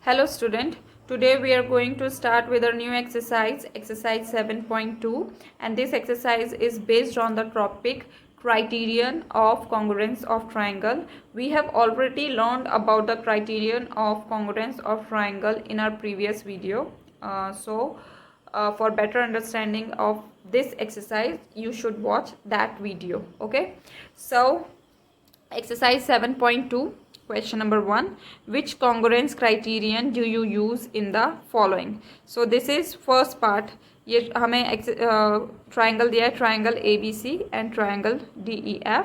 Hello student, today we are going to start with our new exercise 7.2, and this exercise is based on the topic criterion of congruence of triangle. We have already learned about the criterion of congruence of triangle in our previous video. For better understanding of this exercise, you should watch that video. Okay, so exercise 7.2. Question number 1, which congruence criterion do you use in the following? So this is first part. ये हमें triangle दिया है, triangle ABC and triangle DEF.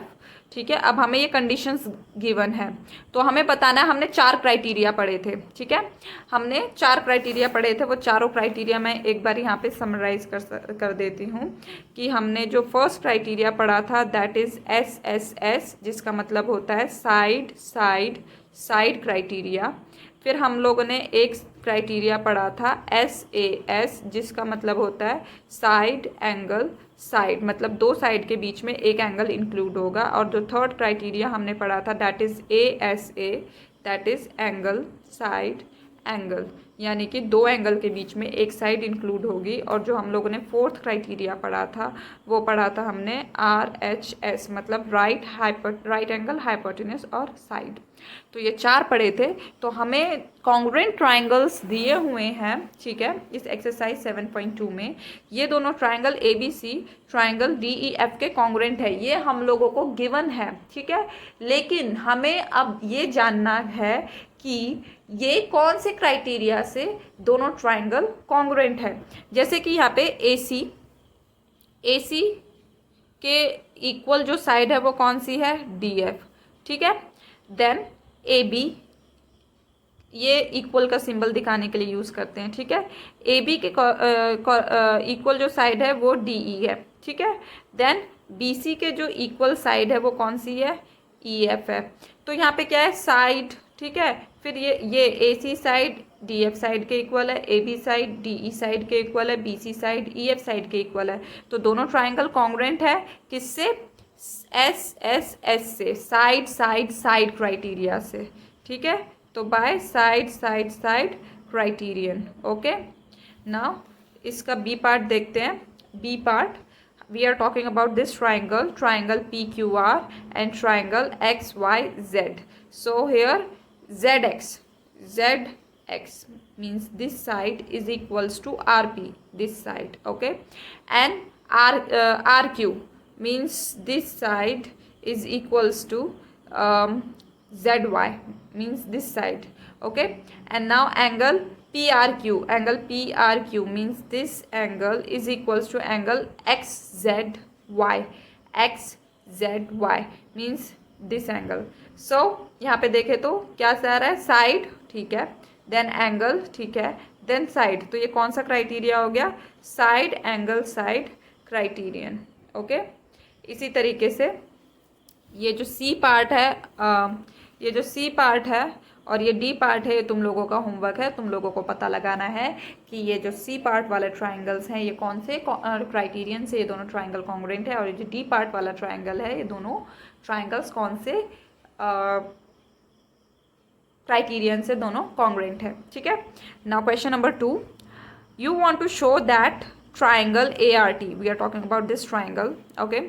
ठीक है, अब हमें ये conditions given है, तो हमें बताना है. हमने 4 क्राइटेरिया पढ़े थे. ठीक है, हमने 4 क्राइटेरिया पढ़े थे. वो चारों क्राइटेरिया मैं एक बार यहाँ पे समराइज कर देती हूँ कि हमने जो फर्स्ट क्राइटेरिया पढ़ा था दैट इज़ SSS, जिसका मतलब होता है साइड साइड साइड क्राइटेरिया. फिर हम लोगों ने एक क्राइटेरिया पढ़ा था SAS, जिसका मतलब होता है साइड एंगल साइड, मतलब दो साइड के बीच में एक एंगल इंक्लूड होगा. और जो थर्ड क्राइटेरिया हमने पढ़ा था that is ASA, that is angle side angle, यानी कि दो एंगल के बीच में एक साइड इंक्लूड होगी. और जो हम लोगों ने फोर्थ क्राइटेरिया पढ़ा था वो पढ़ा था हमने RHS, मतलब राइट एंगल हाइपोटेन्यूज और साइड. तो ये 4 पढ़े थे. तो हमें कॉन्ग्रुएंट ट्राइंगल्स दिए हुए हैं. ठीक है, इस एक्सरसाइज 7.2 में ये दोनों ट्राइंगल ABC, ट्राइंगल DEF के कॉन्ग्रुएंट है, ये हम लोगों को गिवन है. ठीक है, लेकिन हमें अब ये जानना है कि ये कौन से क्राइटेरिया से दोनों ट्राइंगल कॉन्ग्रुएंट है. जैसे कि यहाँ पे AC के इक्वल जो साइड है वो कौन सी है, DF. ठीक है, देन AB, ये इक्वल का सिंबल दिखाने के लिए यूज़ करते हैं. ठीक है, AB के इक्वल जो साइड है वो DE है. ठीक है, देन BC के जो इक्वल साइड है वो कौन सी है, EF है. तो यहाँ पे क्या है, साइड. ठीक है, फिर ये AC साइड DF साइड के इक्वल है, AB साइड DE साइड के इक्वल है, BC साइड EF साइड के इक्वल है. तो दोनों ट्राइंगल कॉन्ग्रुएंट है किससे, SSS से, साइड साइड साइड क्राइटेरिया से. ठीक है, तो by side side side criterion. Okay, now इसका बी पार्ट देखते हैं. B part, we are talking about this triangle PQR and triangle XYZ. So here ZX means this side is equals to RP, this side. Okay, and RQ means this side is equals to ZY, means this side. Okay, and now angle PRQ means this angle is equals to angle XZY means this angle. So यहाँ पे देखें तो क्या आ रहा है, side. ठीक है, then angle. ठीक है, देन साइड. तो ये कौन सा क्राइटेरिया हो गया, side angle side criterion. Okay, इसी तरीके से ये जो C पार्ट है और ये D पार्ट है, ये तुम लोगों का होमवर्क है. तुम लोगों को पता लगाना है कि ये जो C पार्ट वाले ट्राइंगल्स हैं ये कौन से क्राइटेरियन से ये दोनों ट्राइंगल कॉन्ग्रुएंट है, और ये जो D पार्ट वाला ट्राइंगल है ये दोनों ट्राइंगल्स कौन से क्राइटेरियन से दोनों कॉन्ग्रुएंट है. ठीक है, now question number 2, you want to show that triangle ART, we are talking about this triangle. Okay,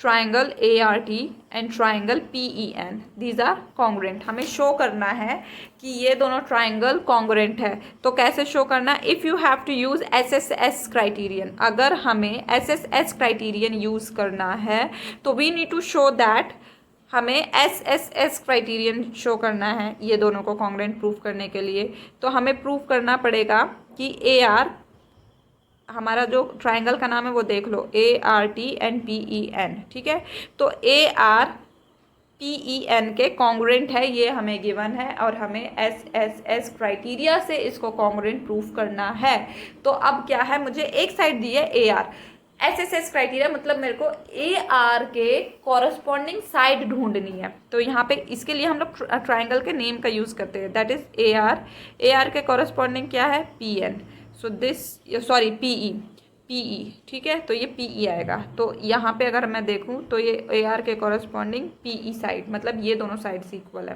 triangle ART and triangle PEN, these are congruent. हमें शो करना है कि ये दोनों ट्राइंगल कॉन्ग्रुएंट है. तो कैसे शो करना, if you have to use SSS criterion, अगर हमें SSS क्राइटेरियन यूज़ करना है तो we need to show that, हमें SSS क्राइटेरियन शो करना है ये दोनों को कॉन्ग्रुएंट प्रूव करने के लिए. तो हमें प्रूव करना पड़ेगा कि AR, हमारा जो ट्राइंगल का नाम है वो देख लो, ART एंड PEN. ठीक है, तो AR PEN के कॉन्ग्रुएंट है, ये हमें गिवन है, और हमें SSS क्राइटेरिया से इसको कॉन्ग्रुएंट प्रूफ करना है. तो अब क्या है, मुझे एक साइड दी है AR, SSS क्राइटेरिया मतलब मेरे को AR के कॉरस्पॉन्डिंग साइड ढूंढनी है. तो यहाँ पे इसके लिए हम लोग ट्राइंगल के नेम का यूज़ करते हैं, दैट इज़ AR के कॉरस्पॉन्डिंग क्या है, PN. So this, sorry, PE. ठीक है, तो ये PE आएगा. तो यहाँ पे अगर मैं देखूँ तो ये AR के कॉरस्पॉन्डिंग PE साइड, मतलब ये दोनों साइड्स इक्वल है.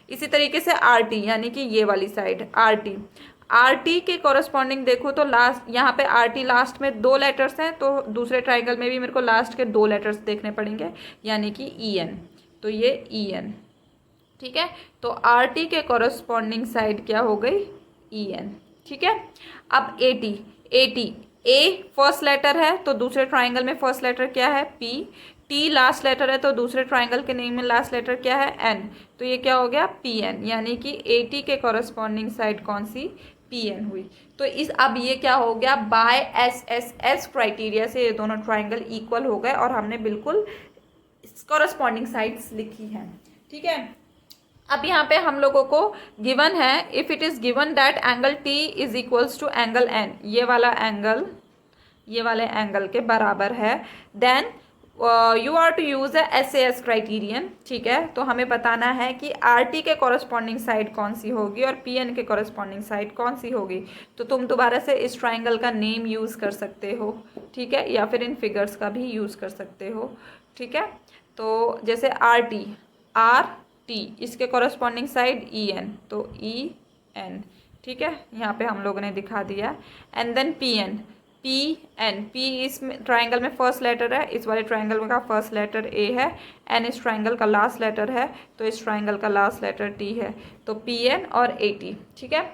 इसी तरीके से आर टी यानी कि ये वाली side R T, are T के कॉरस्पॉन्डिंग देखो तो लास्ट यहाँ पे आर टी लास्ट में 2 लेटर्स हैं, तो दूसरे ट्राइंगल में भी मेरे को लास्ट के 2 लेटर्स देखने पड़ेंगे यानी कि ई एन, तो ये ई एन। ठीक है, तो आर टी के कॉरस्पॉन्डिंग साइड क्या हो गई, ई एन। ठीक है, अब A T, A T A first letter है तो दूसरे ट्राइंगल में फर्स्ट लेटर क्या है, पी, टी लास्ट लेटर है तो दूसरे ट्राइंगल के नेम में लास्ट लेटर क्या है, एन, तो ये क्या हो गया, पी एन, यानी कि ए टी के कॉरस्पॉन्डिंग साइड कौन सी, पी एन हुई। तो इस अब ये क्या हो गया, by S S S criteria से ये दोनों ट्राइंगल इक्वल हो गए और हमने बिल्कुल कॉरस्पॉन्डिंग साइड्स लिखी हैं। ठीक है, अब यहाँ पे हम लोगों को गिवन है, if it is given that angle T is equals to angle N, ये वाला एंगल ये वाले एंगल के बराबर है, then you are to use S A S criterion. ठीक है, तो हमें बताना है कि आर टी के कॉरस्पॉन्डिंग साइड कौन सी होगी और पी एन के कॉरस्पॉन्डिंग साइड कौन सी होगी। तो तुम दोबारा से इस ट्राइंगल का नेम यूज़ कर सकते हो, ठीक है, या फिर इन फिगर्स का भी यूज़ कर सकते हो। ठीक है, तो जैसे आर टी इसके कॉरस्पॉन्डिंग साइड ई एन, तो ई एन। ठीक है, यहाँ पे हम लोगों ने दिखा दिया। And then P N, P इस ट्राइंगल में फर्स्ट लेटर है, इस वाले ट्राइंगल का फर्स्ट लेटर ए है, एन इस ट्राइंगल का लास्ट लेटर है, तो इस ट्राइंगल का लास्ट लेटर टी है, तो पी एन और ए टी। ठीक है,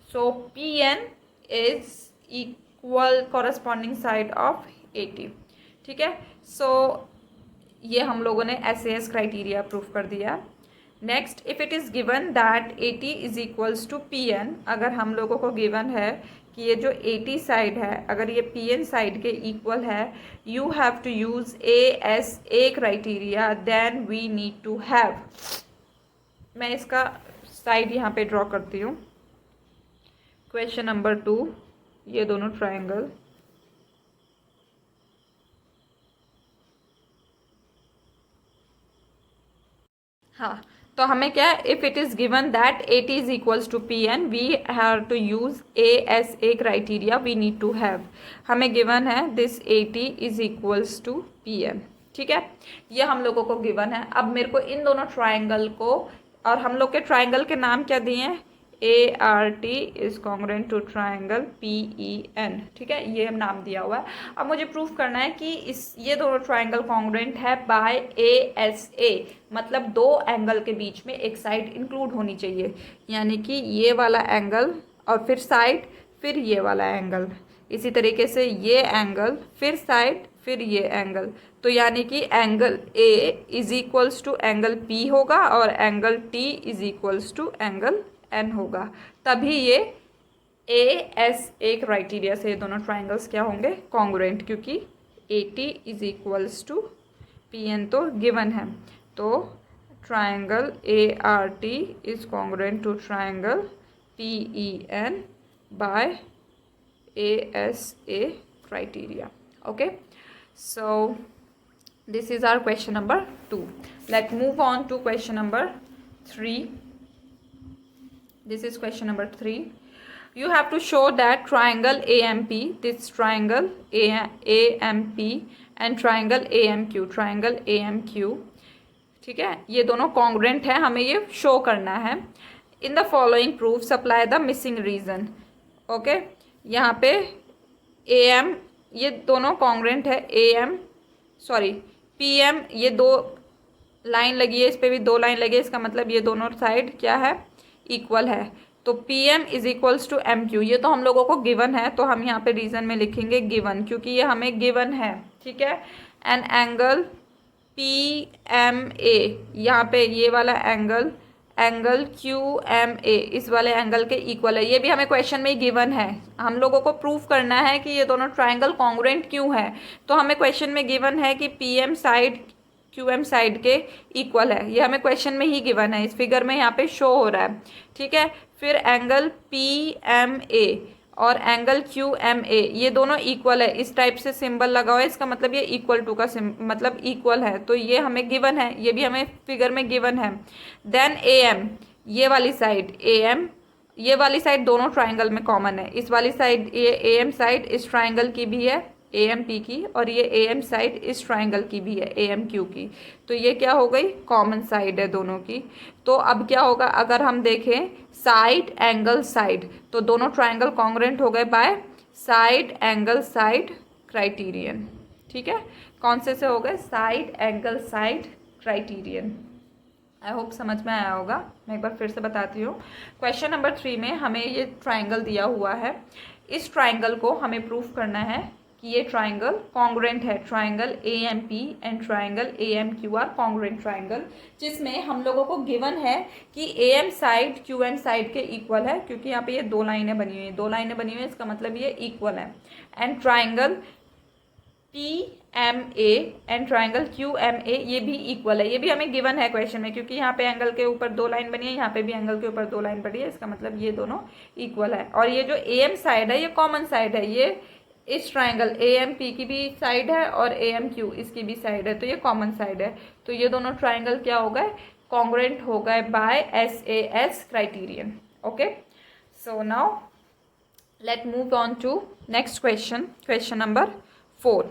so P N is equal corresponding side of A T. ठीक है, सो ये हम लोगों ने S A S criteria prove कर दिया। Next, if it is given that A T is equals to P N, अगर हम लोगों को गिवन है कि ये जो ए टी साइड है अगर ये पी एन साइड के इक्वल है, you have to use A S A criteria, then we need to have, मैं इसका साइड यहाँ पे ड्रॉ करती हूँ। क्वेश्चन नंबर 2, ये दोनों ट्राइंगल, हाँ, तो हमें क्या है, if it is given that A T is equals to P N, we have to use A S A criteria, we need to have, हमें गिवन है this A T is equals to P N. ठीक है, ये हम लोगों को given है। अब मेरे को इन दोनों ट्राइंगल को, और हम लोग के ट्राइंगल के नाम क्या दिए हैं, A R T is congruent to triangle P E N. ठीक है, ये नाम दिया हुआ है। अब मुझे प्रूफ करना है कि ये दोनों ट्राइंगल कॉन्ग्रुएंट है बाय ए एस ए, मतलब 2 एंगल के बीच में एक साइड इंक्लूड होनी चाहिए, यानी कि ये वाला एंगल और फिर साइड, फिर ये वाला एंगल, इसी तरीके से ये एंगल, फिर साइड, फिर ये एंगल, तो यानी कि angle A is equals to angle P होगा और angle T is equals to angle N होगा, तभी ये ए एस ए क्राइटेरिया से ये दोनों ट्राइंगल्स क्या होंगे, कॉन्ग्रुएंट, क्योंकि A T is equals to P N तो गिवन है, तो triangle A R T is congruent to triangle P E N by A S A criteria. Okay, so this is our question number 2. Let's move on to question number 3. This is question number 3. You have to show that triangle AMP, this triangle AMP and triangle AMQ, ठीक है, ये दोनों congruent है, हमें ये show करना है। In the following proof supply the missing reason. Okay, यहाँ पे AM ये दोनों कॉन्ग्रुएंट है, PM ये 2 लाइन लगी है, इस पर भी 2 लाइन लगी है, इसका मतलब ये दोनों साइड क्या है, इक्वल है, तो PM is equals to MQ, ये तो हम लोगों को गिवन है, तो हम यहाँ पे रीजन में लिखेंगे गिवन, क्योंकि ये हमें गिवन है। ठीक है, एंड एंगल PMA, यहाँ पे ये वाला एंगल QMA इस वाले एंगल के इक्वल है, ये भी हमें क्वेश्चन में गिवन है। हम लोगों को प्रूफ करना है कि ये दोनों ट्राइंगल कॉन्ग्रुएंट क्यों है, तो हमें क्वेश्चन में गिवन है कि PM साइड QM साइड के इक्वल है, ये हमें क्वेश्चन में ही गिवन है, इस फिगर में यहाँ पे शो हो रहा है। ठीक है, फिर एंगल PMA और एंगल QMA ये दोनों इक्वल है, इस टाइप से सिंबल लगा हुआ है, इसका मतलब ये इक्वल टू का मतलब इक्वल है, तो ये हमें गिवन है, ये भी हमें फिगर में गिवन है। देन AM ये वाली साइड, AM ये वाली साइड दोनों ट्राइंगल में कॉमन है, इस वाली साइड ये AM साइड इस ट्राइंगल की भी है AMP की, और ये AM साइड इस ट्राइंगल की भी है AMQ की, तो ये क्या हो गई, कॉमन साइड है दोनों की। तो अब क्या होगा, अगर हम देखें साइड एंगल साइड, तो दोनों ट्राइंगल कॉन्ग्रुएंट हो गए by side angle side criterion. ठीक है, कौन से हो गए, side angle side criterion. I hope समझ में आया होगा। मैं एक बार फिर से बताती हूँ। क्वेश्चन नंबर 3 में हमें ये ट्राइंगल दिया हुआ है, इस ट्राइंगल को हमें प्रूफ करना है कि ये ट्राइंगल कॉन्ग्रुएंट है, triangle AMP and triangle AMQ are congruent triangle, जिसमें हम लोगों को गिवन है कि AM साइड QM साइड के इक्वल है, क्योंकि यहाँ पे ये दो लाइनें बनी हुई हैं, दो लाइनें बनी हुई हैं, इसका मतलब ये इक्वल है। And triangle PMA and triangle QMA ये भी इक्वल है, ये भी हमें गिवन है क्वेश्चन में, क्योंकि यहाँ पे एंगल के ऊपर दो लाइन बनी है, यहाँ पे भी एंगल के ऊपर दो लाइन बनी है, इसका मतलब ये दोनों इक्वल है। और ये जो AM साइड है ये कॉमन साइड है, ये इस ट्राइंगल AMP की भी साइड है और AMQ इसकी भी साइड है, तो ये कॉमन साइड है। तो ये दोनों ट्राइंगल क्या हो गए, कॉन्ग्रुएंट हो गए by SAS criterion. Okay, so now let move on to next question, question number 4.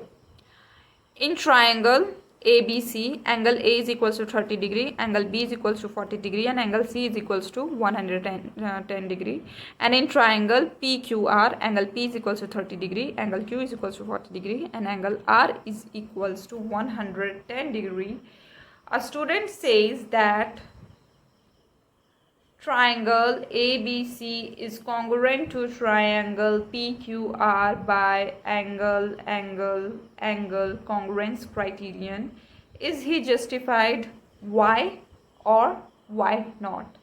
In triangle ABC, angle A is equals to 30 degree, angle B is equals to 40 degree, and angle C is equals to 110 degree. And in triangle PQR, angle P is equals to 30 degree, angle Q is equals to 40 degree, and angle R is equals to 110 degree. A student says that triangle ABC is congruent to triangle PQR by angle congruence criterion. Is he justified? Why or why not?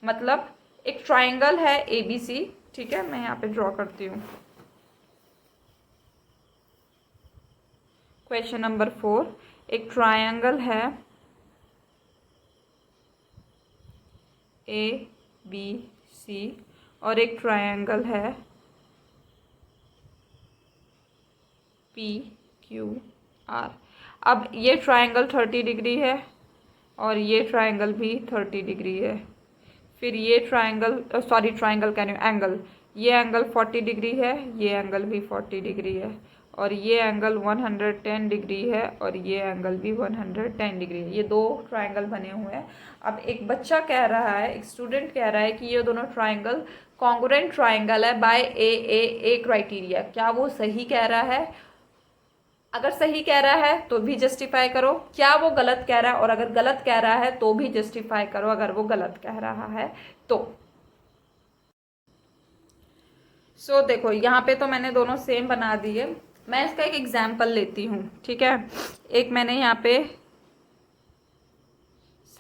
मतलब एक triangle है ABC, ठीक है, मैं यहाँ पे draw करती हूँ। क्वेश्चन नंबर 4, एक ट्राइंगल है ABC और एक ट्रायंगल है PQR। अब ये ट्रायंगल 30 डिग्री है और ये ट्रायंगल भी 30 डिग्री है। फिर ये ट्रायंगल ट्रायंगल कह रही हूँ, एंगल, ये एंगल 40 डिग्री है, ये एंगल भी 40 डिग्री है, और ये एंगल 110 डिग्री है और ये एंगल भी 110 डिग्री है। ये दो ट्रायंगल बने हुए हैं। अब एक बच्चा कह रहा है, एक स्टूडेंट कह रहा है कि ये दोनों ट्रायंगल कॉन्ग्रुएंट ट्रायंगल है बाय ए क्राइटेरिया। क्या वो सही कह रहा है? अगर सही कह रहा है तो भी जस्टिफाई करो, क्या वो गलत कह रहा है, और अगर गलत कह रहा है तो भी जस्टिफाई करो अगर वो गलत कह रहा है तो। सो देखो यहाँ पे तो मैंने दोनों सेम बना दिए। मैं इसका एक एग्जाम्पल लेती हूँ, ठीक है। एक मैंने यहाँ पे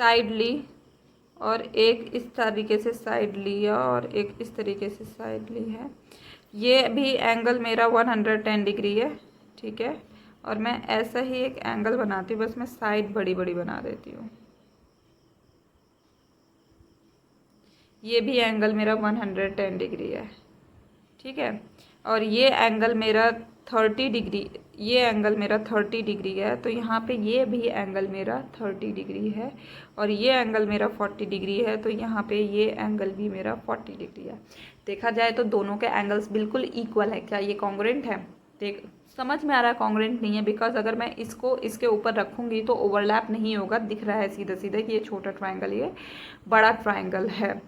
साइड ली और एक इस तरीके से साइड लिया और एक इस तरीके से साइड ली है। ये भी एंगल मेरा 110 डिग्री है, ठीक है। और मैं ऐसा ही एक एंगल बनाती हूँ, बस मैं साइड बड़ी बड़ी बना देती हूँ। ये भी एंगल मेरा 110 डिग्री है, ठीक है। और ये एंगल मेरा 30 डिग्री, ये एंगल मेरा 30 डिग्री है, तो यहाँ पे ये भी एंगल मेरा 30 डिग्री है। और ये एंगल मेरा 40 डिग्री है, तो यहाँ पे ये एंगल भी मेरा 40 डिग्री है। देखा जाए तो दोनों के एंगल्स बिल्कुल इक्वल है। क्या ये कॉन्ग्रुएंट है? देख समझ में आ रहा है कॉन्ग्रुएंट नहीं है, बिकॉज अगर मैं इसको इसके ऊपर रखूँगी तो ओवरलैप नहीं होगा। दिख रहा है सीधा सीधा कि ये छोटा ट्राइंगल, ये बड़ा ट्राइंगल है।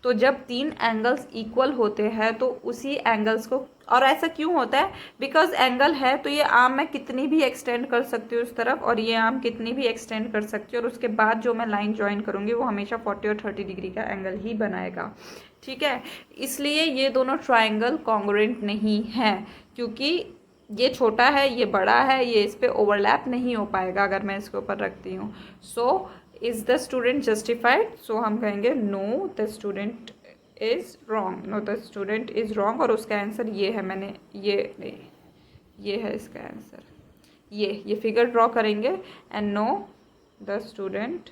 तो जब तीन एंगल्स इक्वल होते हैं तो उसी एंगल्स को, और ऐसा क्यों होता है? बिकॉज एंगल है तो ये आर्म मैं कितनी भी एक्सटेंड कर सकती हूँ उस तरफ, और ये आर्म कितनी भी एक्सटेंड कर सकती हूँ, और उसके बाद जो मैं लाइन ज्वाइन करूँगी वो हमेशा 40 और 30 डिग्री का एंगल ही बनाएगा, ठीक है। इसलिए ये दोनों ट्राइंगल कॉन्ग्रुएंट नहीं है, क्योंकि ये छोटा है ये बड़ा है, ये इस पर ओवरलैप नहीं हो पाएगा अगर मैं इसके ऊपर रखती हूँ। So is the student justified? So हम कहेंगे no the student is wrong, no the student is wrong. और उसका आंसर ये है, मैंने ये है इसका आंसर। ये फिगर ड्रॉ करेंगे and no the student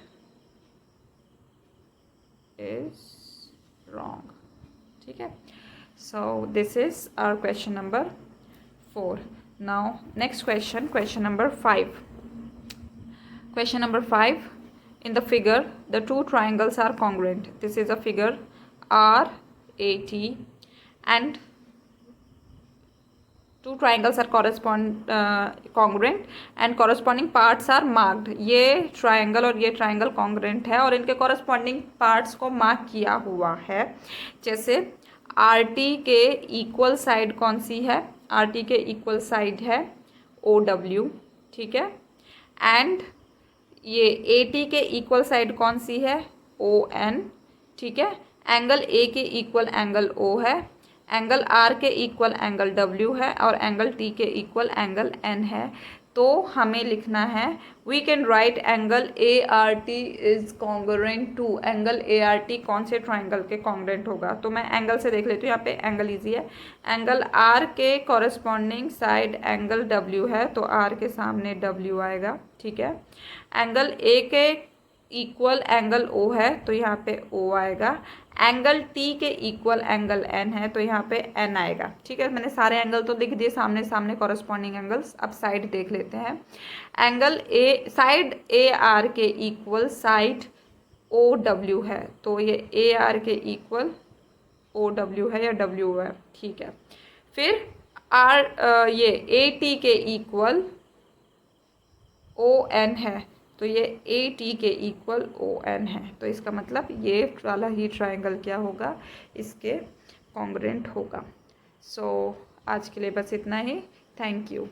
is wrong, ठीक है। So this is our question number 4. Now next question, question number 5. Question number 5. In the figure, the two triangles are congruent. This is a figure RAT, and two triangles are congruent and corresponding parts are marked. ये triangle और ये triangle congruent है और इनके corresponding parts को mark किया हुआ है। जैसे आर टी के इक्वल साइड कौन सी है, आर टी के इक्वल साइड है ओ डब्ल्यू, ठीक है। एंड ये ए टी के इक्वल साइड कौन सी है, ओ एन, ठीक है। एंगल ए के इक्वल एंगल ओ है, एंगल आर के इक्वल एंगल डब्ल्यू है और एंगल टी के इक्वल एंगल एन है। तो हमें लिखना है we can write angle A R T is congruent to, angle A R T कौन से ट्राइंगल के कॉन्ग्रुएंट होगा। तो मैं एंगल से देख लेती हूँ, यहाँ पे एंगल इजी है। एंगल आर के कॉरस्पॉन्डिंग साइड एंगल डब्ल्यू है, तो आर के सामने डब्ल्यू आएगा, ठीक है। एंगल ए के इक्वल एंगल ओ है, तो यहाँ पे ओ आएगा। एंगल टी के इक्वल एंगल एन है, तो यहाँ पे एन आएगा, ठीक है। मैंने सारे एंगल तो लिख दिए सामने सामने कॉरस्पॉन्डिंग एंगल्स। अब साइड देख लेते हैं। Angle A side A R के इक्वल साइड ओ डब्ल्यू है, तो ये ए आर के इक्वल ओ डब्ल्यू है या डब्ल्यू है, ठीक है। फिर ये ए टी के इक्वल ओ एन है, तो ये ए टी के इक्वल ओ एन है। तो इसका मतलब ये वाला ही ट्राइंगल क्या होगा, इसके कॉन्ग्रुएंट होगा। सो आज के लिए बस इतना ही। Thank you.